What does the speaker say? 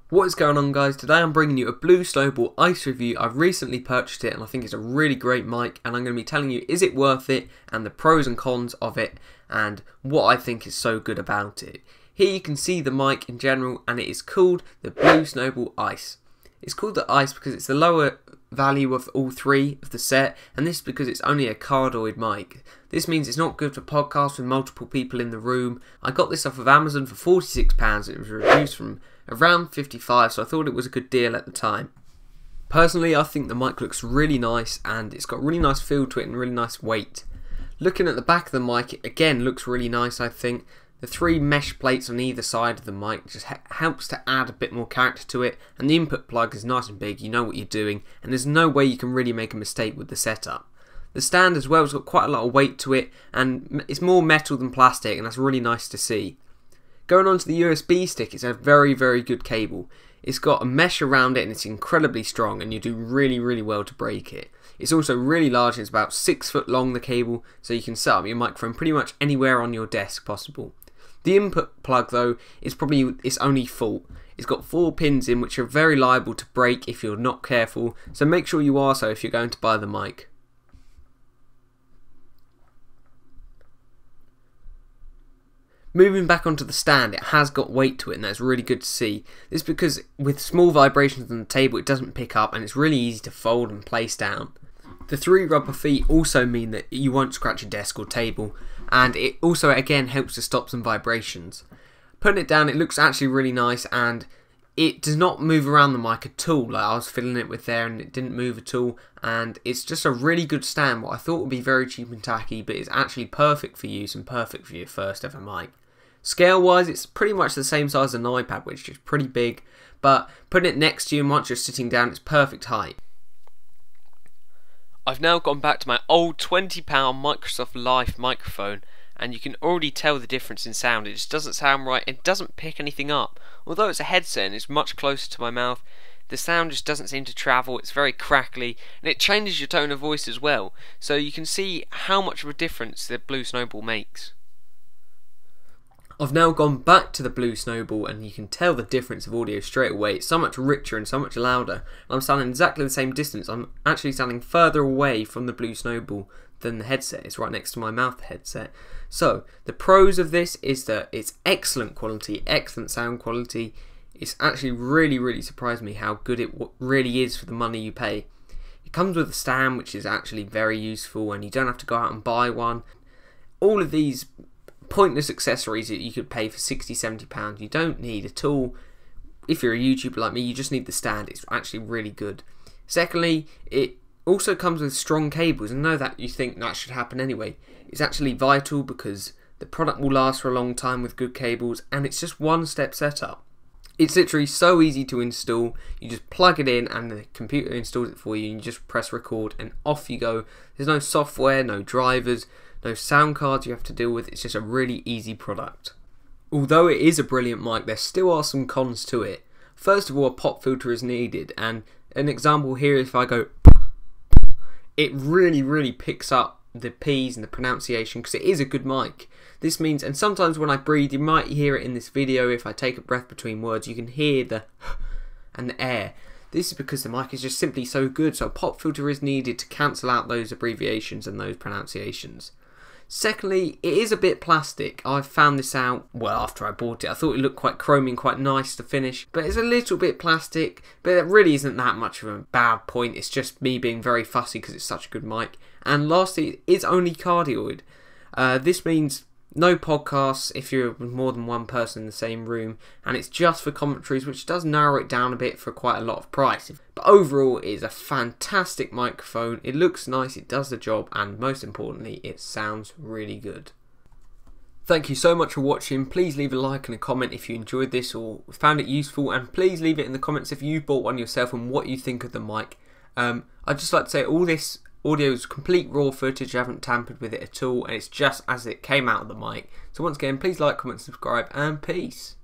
What is going on, guys? Today I'm bringing you a Blue Snowball iCE review. I've recently purchased it and I think it's a really great mic, and I'm going to be telling you is it worth it and the pros and cons of it and what I think is so good about it. Here you can see the mic in general, and it is called the Blue Snowball iCE. It's called the iCE because it's the lower value of all three of the set, and this is because it's only a cardioid mic. This means it's not good for podcasts with multiple people in the room. I got this off of Amazon for £46. It was reduced from around £55, so I thought it was a good deal at the time. Personally, I think the mic looks really nice and it's got really nice feel to it and really nice weight. Looking at the back of the mic, it again looks really nice. I think the three mesh plates on either side of the mic just helps to add a bit more character to it, and the input plug is nice and big, you know what you're doing, and there's no way you can really make a mistake with the setup. The stand as well has got quite a lot of weight to it, and it's more metal than plastic, and that's really nice to see. Going on to the USB stick, it's a very good cable. It's got a mesh around it and it's incredibly strong, and you do really well to break it. It's also really large, it's about 6 foot long, the cable, so you can set up your microphone pretty much anywhere on your desk possible. The input plug though is probably its only fault. It's got 4 pins in which are very liable to break if you're not careful, so make sure you are so if you're going to buy the mic. Moving back onto the stand, it has got weight to it, and that's really good to see. This is because with small vibrations on the table it doesn't pick up, and it's really easy to fold and place down. The 3 rubber feet also mean that you won't scratch your desk or table, and it also again helps to stop some vibrations. Putting it down, it looks actually really nice, and it does not move around the mic at all. Like, I was fiddling it with there and it didn't move at all, and it's just a really good stand. What I thought would be very cheap and tacky, but it's actually perfect for use and perfect for your first ever mic. Scale wise, it's pretty much the same size as an iPad, which is pretty big, but putting it next to you and once you're sitting down, it's perfect height. I've now gone back to my old £20 Microsoft Life microphone, and you can already tell the difference in sound. It just doesn't sound right, it doesn't pick anything up. Although it's a headset and it's much closer to my mouth, the sound just doesn't seem to travel. It's very crackly, and it changes your tone of voice as well, so you can see how much of a difference the Blue Snowball makes. I've now gone back to the Blue Snowball, and you can tell the difference of audio straight away. It's so much richer and so much louder. I'm standing exactly the same distance. I'm actually standing further away from the Blue Snowball than the headset. It's right next to my mouth, the headset. So the pros of this is that it's excellent quality, excellent sound quality. It's actually really surprised me how good it really is for the money you pay. It comes with a stand, which is actually very useful, and you don't have to go out and buy one. All of these pointless accessories that you could pay for £60–70 you don't need at all. If you're a YouTuber like me, you just need the stand. It's actually really good. Secondly, it also comes with strong cables, and I know that you think that should happen anyway. It's actually vital because the product will last for a long time with good cables, and it's just one-step setup. It's literally so easy to install. You just plug it in and the computer installs it for you, and you just press record and off you go. There's no software, no drivers, no sound cards you have to deal with. It's just a really easy product. Although it is a brilliant mic, there still are some cons to it. First of all, a pop filter is needed, and an example here, if I go, it really picks up the P's and the pronunciation because it is a good mic. This means, and sometimes when I breathe, you might hear it in this video, if I take a breath between words, you can hear the and the air. This is because the mic is just simply so good, so a pop filter is needed to cancel out those abbreviations and those pronunciations. Secondly, it is a bit plastic. I found this out, well, after I bought it. I thought it looked quite chromy and quite nice to finish, but it's a little bit plastic, but it really isn't that much of a bad point. It's just me being very fussy because it's such a good mic. And lastly, it is only cardioid. This means no podcasts if you're with more than one person in the same room, and it's just for commentaries, which does narrow it down a bit for quite a lot of price. But overall, it is a fantastic microphone. It looks nice, it does the job, and most importantly, it sounds really good. Thank you so much for watching. Please leave a like and a comment if you enjoyed this or found it useful, and please leave it in the comments if you bought one yourself and what you think of the mic. I'd just like to say all this audio is complete raw footage. I haven't tampered with it at all, and it's just as it came out of the mic. So once again, please like, comment, subscribe, and peace.